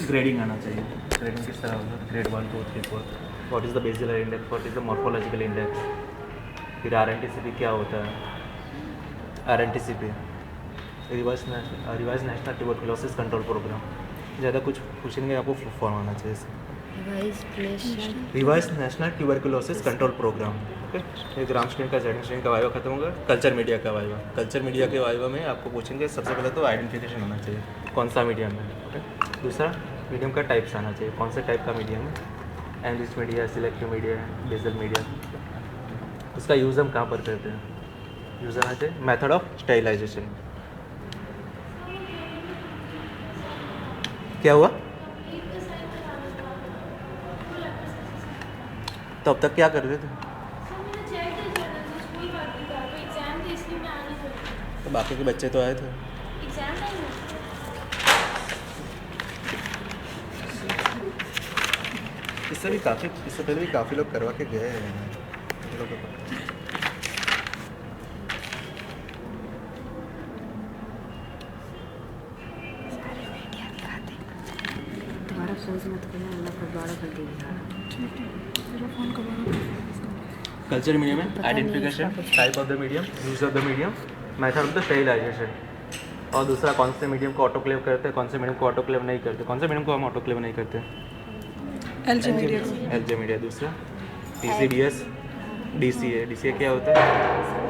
Grading आना चाहिए। Grading किस तरह होगा? Grade 1 2 3 4। What is the bacillary index, what is the morphological index, फिर आरएनटीसीपी क्या होता है, RNTCP revise national tuberculosis control programme. ज़्यादा कुछ पूछेंगे आपको फॉर्म आना चाहिए इसमें। Revise national tuberculosis control programme. Okay, ये ग्राम स्ट्रेन का जेड स्ट्रेन का वाइवा खत्म होगा। कल्चर मीडिया का वाइवा, कल्चर मीडिया के वाइवा में आपको पूछेंगे सबसे पहले तो आइडेंटिफिकेशन होना चाहिए कौन सा मीडियम है। ओके, दूसरा मीडियम का टाइप्स आना चाहिए, कौन से टाइप का मीडियम है, एनरिच मीडिया, सिलेक्टिव मीडिया है, बेसल मीडिया। उसका यूज़ हम कहाँ पर करते हैं? यूज़ आना चाहिए मेथड ऑफ स्टेरिलाइजेशन। क्या हुआ? तो अब तक क्या कर रहे थे? तो बाकी के बच्चे तो आए थे। इससे पहले भी काफ़ी लोग करवा के गए हैं। कल्चर मीडियम में identification, type of the medium, use of the medium, method of the sterilization. और दूसरा कौन से मीडियम को ऑटोक्लेव करते हैं, कौन से मीडियम को ऑटोक्लेव नहीं करते, कौन से मीडियम को हम ऑटोक्लेव नहीं करते? LJ media. दूसरा टीसीडीएस, डीसीए। डीसीए क्या होता है?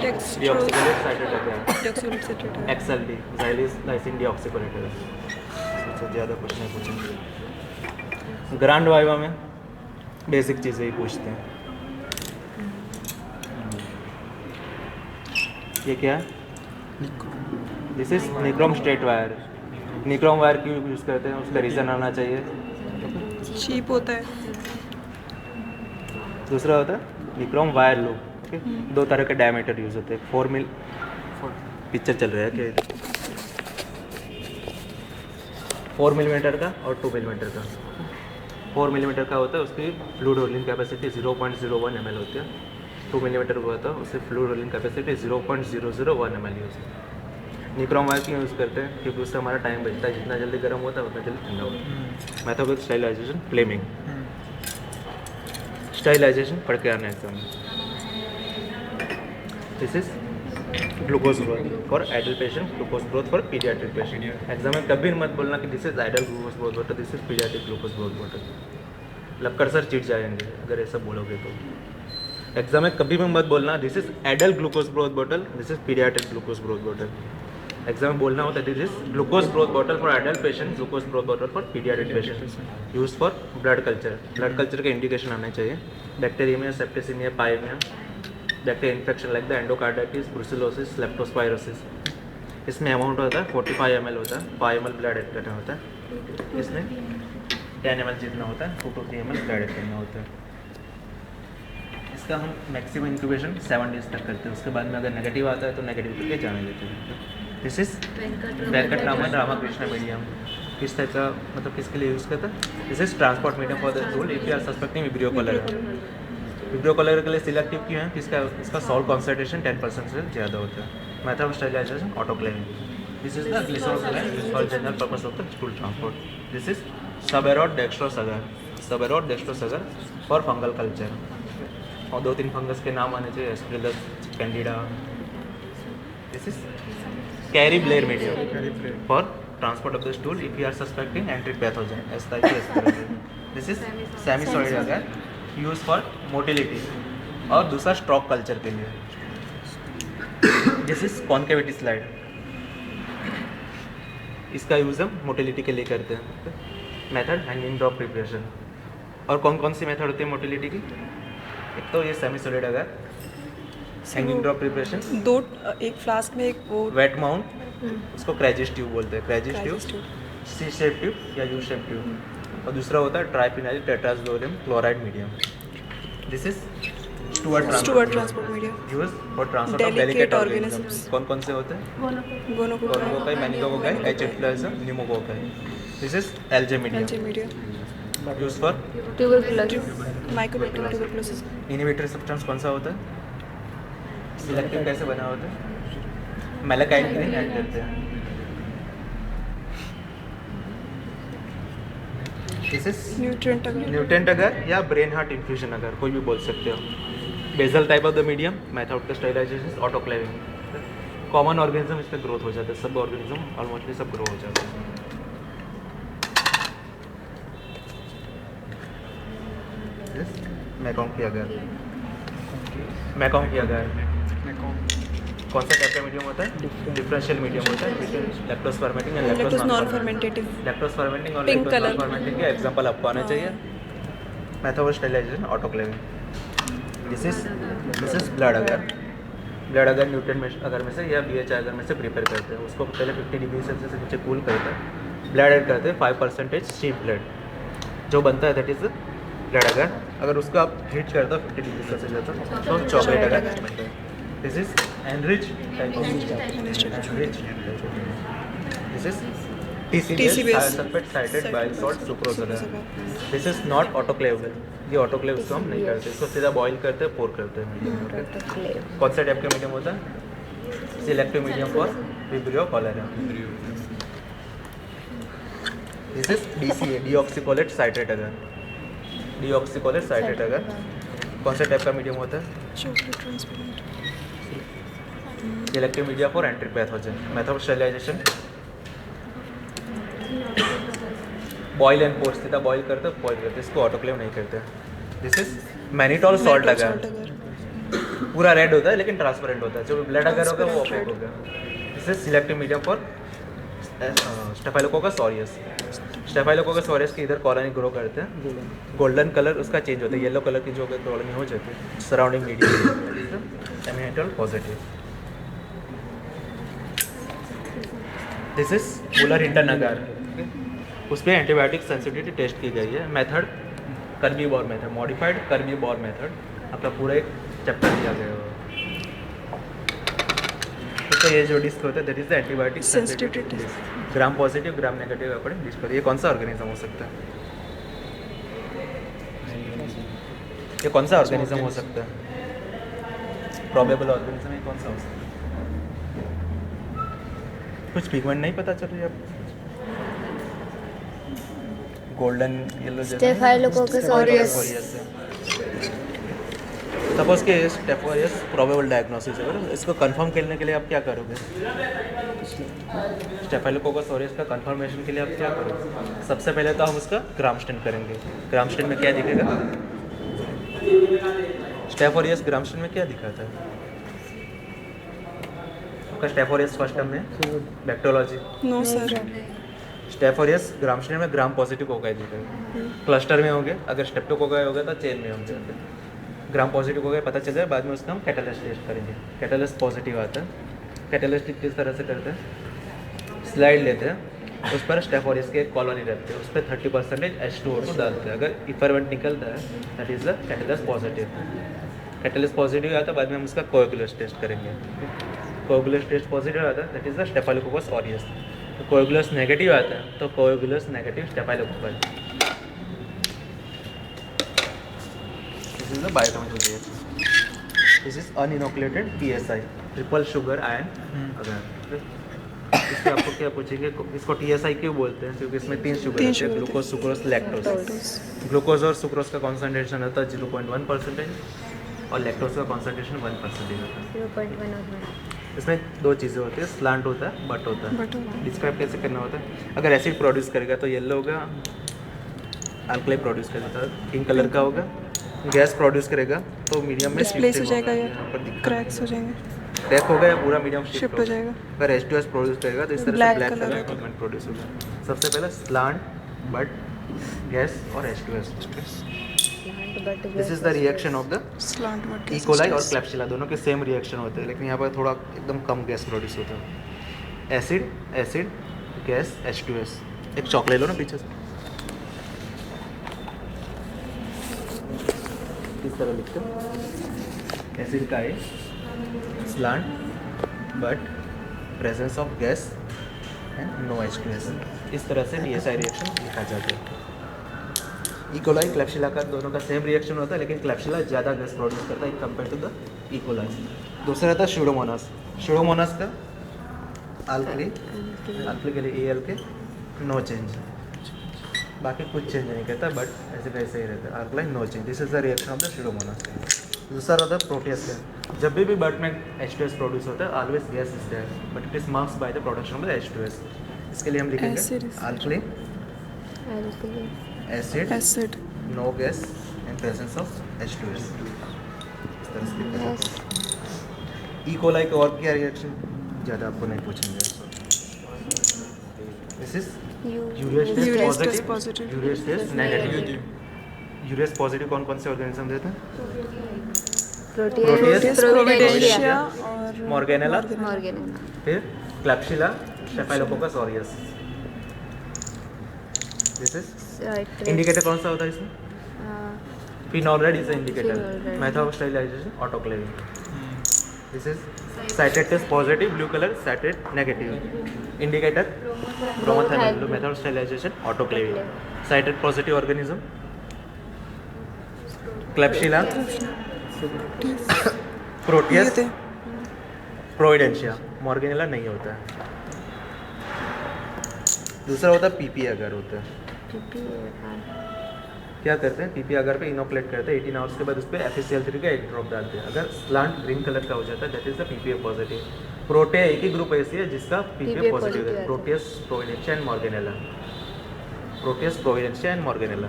डीऑक्सीकोलेट साइटोटोक्सिन। एक्सएलडी, ज़ाइलिस लाइसिन डीऑक्सीकोलेट। ज़्यादा क्वेश्चन पूछेंगे। ग्रांड वाइवा में बेसिक चीज़ें ही पूछते हैं। ये क्या है? This is nichrome straight wire. Nichrome wire क्यों यूज़ करते हैं, उसका रीज़न आना चाहिए। चीप होता है। दूसरा होता है निक्रोम वायर लूप। ओके, दो तरह के डायमीटर यूज़ होते हैं। 4 मिल पिक्चर चल रहा है क्या? 4 मिलीमीटर का और 2 मिलीमीटर का। 4 मिलीमीटर का होता है, उसकी फ्लूइड होल्डिंग कैपेसिटी 0.01 ml होती है। 2 मिलीमीटर का होता है, उससे fluid holding capacity 0.001 ml use है। निक्रोम वायर क्यों यूज़ करते हैं? क्योंकि उससे हमारा टाइम बचता है, जितना जल्दी गर्म होता है उतना जल्दी ठंडा होता है। Method of sterilization, flaming. Sterilization पढ़ के आना एग्जाम में। This is glucose growth for adult patient, glucose growth for paediatric patient. Exam में कभी मत बोलना कि this is adult glucose growth water, this is paediatric glucose growth water. मतलब कर्सर चिट जाएंगे अगर ऐसा बोलोगे तो। एग्जाम में कभी भी मत बोलना this is adult glucose growth bottle, this is paediatric glucose growth bottle. Exam में बोलना होता है this is glucose growth bottle for adult patient, glucose growth bottle for paediatric patient, use for blood culture. Blood culture के indication आने चाहिए, bacteraemia, septicaemia, pyaemia, bacteria infection like the endocarditis, brucellosis, leptospirosis. इसमें amount होता है 45 ml होता है, 5 ml blood add करना होता है। इसमें 10 ml जितना होता है, 2 to 3 ml ब्लड ऐड करना होता है। इसका हम मैक्सिमम इंक्यूबेशन 7 डेज तक करते हैं। उसके बाद में अगर नेगेटिव आता है तो नेगेटिव करके जाने देते हैं। This is Venkataraman Ramakrishna medium. किस टाइप का, मतलब किसके लिए यूज़ करता है? This is transport medium for the tool if you are suspecting vibrio cholera. Vibrio cholera के लिए सिलेक्टिव क्यों है? इसका सॉल्ट कॉन्सेंट्रेशन 10% से ज़्यादा होता है। Method of sterilisation autoclaving. This is the glycerol use for general purpose of the stool transport. This is Sabouraud dextrose agar, Sabouraud dextrose agar for fungal culture. और 2-3 फंगस के नाम आने चाहिए, एस्ट्रेलस, Candida. This is Cary Blair medium for transport of the stool if you are suspecting enteric pathogen, this is semi solid agar use for motility. और दूसरा stroke culture के लिए, दिस इज कॉन्केविटी स्लाइड। इसका use हम motility के लिए करते हैं। Method hanging drop preparation. और कौन कौन सी मेथड होती है मोटिलिटी की? एक तो ये सेमी सॉलिड अगर हैंगिंग ड्रॉप प्रिपरेशन, एक फ्लास्क में एक वो वेट माउंट, उसको क्रेजिस ट्यूब बोलते हैं, Craigie's tube, C shape tube या यू शेप ट्यूब। और दूसरा होता है triphenyl tetrazolium chloride medium. This is Stuart transport medium use for transport of delicate organisms. कौन कौन से होते हैं? Gonococci, meningococci, H influenzae, pneumococci. This is LJ medium use for micro tuberculosis. Inhibitory substance कौन सा होता है? सिलेक्टिव कैसे बना होता है? मैलाकाइन ऐड करते हैं। दिस इज न्यूट्रेंट अगर न्यूटेंट अगर या ब्रेन हार्ट इन्फ्यूजन अगर कोई भी बोल सकते हो। Basal type of the medium, method of sterilisation autoclaving. Common organism इस पर ग्रोथ हो जाता है, सब ऑर्गेनिज्म ऑलमोस्टली सब ग्रो हो जाते हैं। मैकॉन्ग की अगर मैकॉन्ग की अगर कौन सा टाइप का मीडियम होता है? डिफरेंशियल मीडियम होता है, lactose fermenting and lactose non fermentative. Lactose fermenting और Pink lactose non color। Fermenting के एग्जांपल आपको आना चाहिए। Method of sterilisation autoclaving. This is blood agar nutrient में अगर में से या BHI अगर में से प्रिपेयर करते हैं, उसको पहले 50 डिग्री सेल्सियस से नीचे कूल करते हैं, ब्लड ऐड करते हैं 5% शीप ब्लड जो बनता है, दैट इज ब्लड अगर उसको आप हीट करते हो 50 डिग्री सेल्सियस तो चॉकलेट अगर बनता है। This is enrich type of enrich. This is TC based sulphate citrate bile salt sucrose agar. This is not autoclavable, ये ऑटोक्लेव इसको हम नहीं करते, इसको सीधा बॉईल करते हैं, पोर करते हैं। कौन सा टाइप का मीडियम होता है? Selective medium for Vibrio cholerae. This is DCA deoxycholate citrate agar. Deoxycholate citrate अगर कौन सा टाइप का मीडियम होता है? Chocolate transparent. Selective media for anti pathogen. Method of sterilisation boil and pour, सीधा बॉयल करते हैं, बॉयल करते हैं, इसको ऑटोक्लेव नहीं करते। दिस इज मैनिटॉल सॉल्ट अगर। पूरा रेड होता है लेकिन ट्रांसपेरेंट होता है, जो ब्लड अगर होगा वो ऑपेक होगा। This is selective medium for staphylococcus aureus. Staphylococcus aureus के इधर कॉलोनी ग्रो करते हैं, गोल्डन कलर उसका चेंज होता है, येलो कलर की जो कॉलोनी हो जाती है surrounding medium mannitol positive. This is Mueller Hinton agar, उस पर एंटीबायोटिक सेंसिटिविटी टेस्ट की गई है। Method Kirby Bauer method, modified Kirby Bauer method आपका पूरा एक चैप्टर दिया गया है। तो ये जो डिस्क होता है that is the antibiotic sensitivity test, gram positive gram negative according disc करिए। ये कौन सा ऑर्गेनिज्म हो सकता है? ये कौन सा ऑर्गेनिज्म हो सकता है? प्रोबेबल ऑर्गेनिज्म ये कौन सा हो सकता है? कुछ पिगमेंट नहीं पता चल रही है आपको? Golden yellow staphylococcus aureus. Suppose के स्टेफोरियस प्रोबेबल डायग्नोसिस है, इसको कंफर्म करने के लिए आप क्या करोगे? स्टेफाइलोकोकस ऑरियस का कंफर्मेशन के लिए आप क्या करोगे? सबसे पहले तो हम उसका ग्राम स्टेन करेंगे। ग्राम स्टेन में क्या दिखेगा? स्टेफोरियस ग्राम स्टेन में क्या दिखाता है? आपका स्टेफोरियस फर्स्ट टर्म में bacteriology. No sir. Staph aureus gram stain में ग्राम पॉजिटिव होगा दिखेगा, क्लस्टर में होंगे, अगर स्टेप्टोकोकाई होगा तो चेन में होंगे। ग्राम पॉजिटिव हो गया पता चल जाए, बाद में उसका हम कैटालिस्ट टेस्ट करेंगे। कैटालिस्ट पॉजिटिव आता है, कैटालिस्ट किस तरह से करते हैं? स्लाइड लेते हैं, उस पर स्टेफोरियस की एक कॉलोनी रखते हैं, उस पर 30% H2O2 डालते हैं। अगर इफरवेंट निकलता है that is the catalyst positive. Catalyst positive आता है, बाद में हम उसका कोएगुलेस टेस्ट करेंगे। कोएगुलेस टेस्ट पॉजिटिव आता है that is the Staphylococcus aureus. तो कोएगुलेस नेगेटिव आता है तो coagulase negative Staphylococcus. This is the biochemical reaction. This is uninoculated PSI, triple sugar iron agar. इससे आपको क्या पूछेंगे? इसको TSI क्यों बोलते हैं? क्योंकि इसमें 3 शुगर होते हैं, ग्लूकोज, सुक्रोज, लैक्टोज। ग्लूकोज और सुक्रोज का कॉन्सेंट्रेशन होता है 0.1% और लैक्टोज का कॉन्सेंट्रेशन 1% होता है। 0.1 इसमें दो चीज़ें होती है, स्लांट होता है, बट होता है। डिस्क्राइब कैसे करना होता है? अगर एसिड प्रोड्यूस करेगा तो येलो होगा, अल्कली प्रोड्यूस करेगा तो पिंक कलर का होगा, गैस प्रोड्यूस करेगा तो मीडियम में डिस्प्लेस हो जाएगा या यहाँ पर दिखा क्रैक्स हो जाएंगे, क्रैक होगा या पूरा मीडियम शिफ्ट हो जाएगा। अगर H2S प्रोड्यूस करेगा तो इस तरह से Black ब्लैक color कलर होगा। पिगमेंट प्रोड्यूस होगा। सबसे पहले स्लांट, बट, गैस और H2S। This is the reaction of the slant word E coli और क्लैप्सिला, दोनों के सेम रिएक्शन होते हैं, लेकिन यहाँ पर थोड़ा एकदम कम गैस प्रोड्यूस होता है। Acid, acid, gas, H2S। एक चॉकलेट लो ना पीछे से, इस तरह लिखते हो। एसिड का है slant, but, presence of gas and no H2S। इस तरह से DSI रिएक्शन लिखा जाता है। ई कोलाई क्लैप्सिला का दोनों का सेम रिएक्शन होता है, लेकिन क्लैप्सिला ज़्यादा गैस प्रोड्यूस करता है compare to the E coli. दूसरा था स्यूडोमोनास। स्यूडोमोनास का अल्कली के लिए AL के नो चेंज। बाकी कुछ चेंज नहीं करता, बट ऐसे वैसे ही रहता है। Alkaline no change, this is the reaction of the pseudomonas. दूसरा होता है प्रोटियस का। जब भी बट में H2S प्रोड्यूस होता है, always gas is there, but it is marks by the production of the H2S। इसके लिए हम लिखेंगे Acid is- alkaline acid Acid. No gas and presence of H2S। इस तरह से लिखा जाता है। ई कोलाई का और क्या रिएक्शन ज़्यादा आपको नहीं पूछेंगे। This is urease test Urease test positive, positive. Urease test negative. Urease positive कौन कौन से ऑर्गेनिज्म देते हैं? प्रोटियस Proteus, प्रोविडेंशिया Providentia और Morganella. मॉर्गेनेला फिर Klebsiella, Staphylococcus aureus. This is indicator कौन सा होता है इसमें? Phenol red is indicator. Phenol red. Method of sterilisation autoclaving. This is citrate test positive, blue colour, citrate negative. Indicator bromothymol, method of sterilisation autoclaving. Citrate positive organism क्लैप्सिला, Proteus, ये थे। प्रोविडेंशिया। मॉर्गेनेला नहीं होता है। दूसरा होता है पीपी अगर होता है। क्या करते हैं? पीपी अगर पे इनोकुलेट करते हैं, 18 आवर्स के बाद उस पर FeCl3 का एक ड्रॉप डालते हैं। अगर स्लांट ग्रीन कलर का हो जाता है, that is the PPA positive. प्रोटे एक ही ग्रुप ऐसी है जिसका पीपीए PPA पॉजिटिव है, positive Proteus, Providencia and Morganella. Proteus, Providencia and Morganella.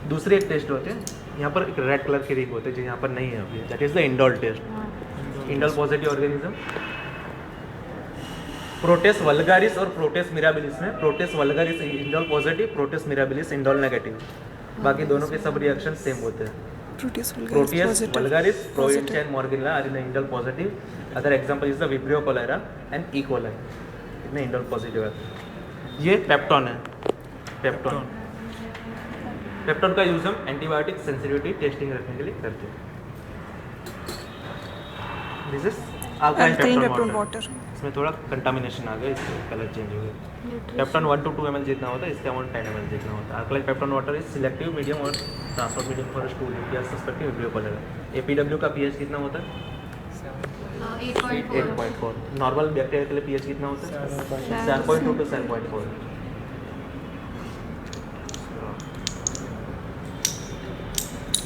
दूसरे एक टेस्ट होते हैं, यहाँ पर एक रेड कलर के रिंग होते हैं जो यहाँ पर नहीं है अभी, that is the indole test. Indole positive organism proteus vulgaris और प्रोटेस मिराबिलिस में proteus vulgaris indole positive, proteus mirabilis indole negative. बाकी दोनों के सब रिएक्शन सेम होते हैं। Proteus vulgaris Proteus positive. Vulgaris, Positive. Providencia and Morganella are in indole positive. Other example is the Vibrio cholerae and E coli, इतने indole positive है। ये पेप्टॉन है, पेप्टॉन। पेप्टॉन का यूज हम एंटीबायोटिक सेंसिटिविटी टेस्टिंग रखने के लिए करते हैं। This is Alkaline alkaline peptone पेप्टॉन water. इसमें थोड़ा कंटामिनेशन आ गया, इससे कलर चेंज हो गया। पेप्टॉन 1 to 2 ml जितना होता है, इसका अमाउंट 10 ml जितना होता है। Alkaline peptone water is selective medium और ट्रांसपोर्ट मीडियम फॉर स्टूल या सस्पेक्टिव विब्रियो कोलेरा। एपीडब्ल्यू का पीएच कितना होता है? 8.4। नॉर्मल बैक्टीरिया के लिए पीएच कितना होता है? 7.2 to 7.4।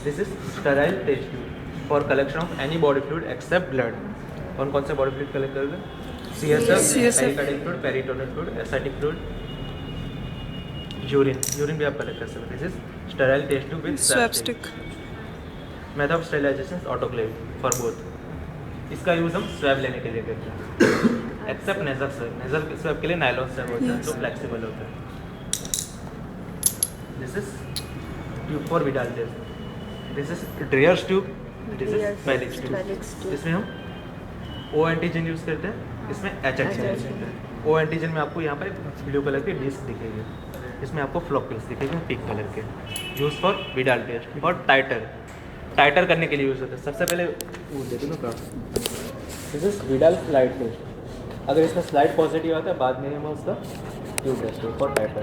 This is sterile test tube for collection of any body fluid except blood. कौन कौन से बॉडी फ्लूइड कलेक्ट करोगे? CSF, pericardial fluid, peritoneal fluid, ascitic fluid, urine भी आप कलेक्ट कर सकते हो। This is sterile test tube with Swab stick. Method of sterilization autoclave for both. इसका यूज हम स्वैब लेने के लिए करते हैं, except nasal swab. Nasal swab के लिए नायलॉन स्वैब होता है जो फ्लेक्सिबल होता है। This is tube for Widal test. This is Dreyer's tube, this is Felix tube. इसमें हम ओ एंटीजन यूज़ करते हैं, इसमें एच एंटीजन यूज़ करते हैं। ओ एंटीजन में आपको यहाँ पर एक ब्लू कलर की डिस्क दिखेगी, इसमें आपको फ्लोक्यूल्स दिखेंगे पिंक कलर के। यूज़ फॉर विडाल टेस्ट और टाइटर करने के लिए यूज़ होता है। सबसे पहले वो देखो ना क्या, this is Widal slide test. अगर इसमें स्लाइड पॉजिटिव आता है, बाद में हम उसका ट्यूब टेस्ट फॉर टाइटर।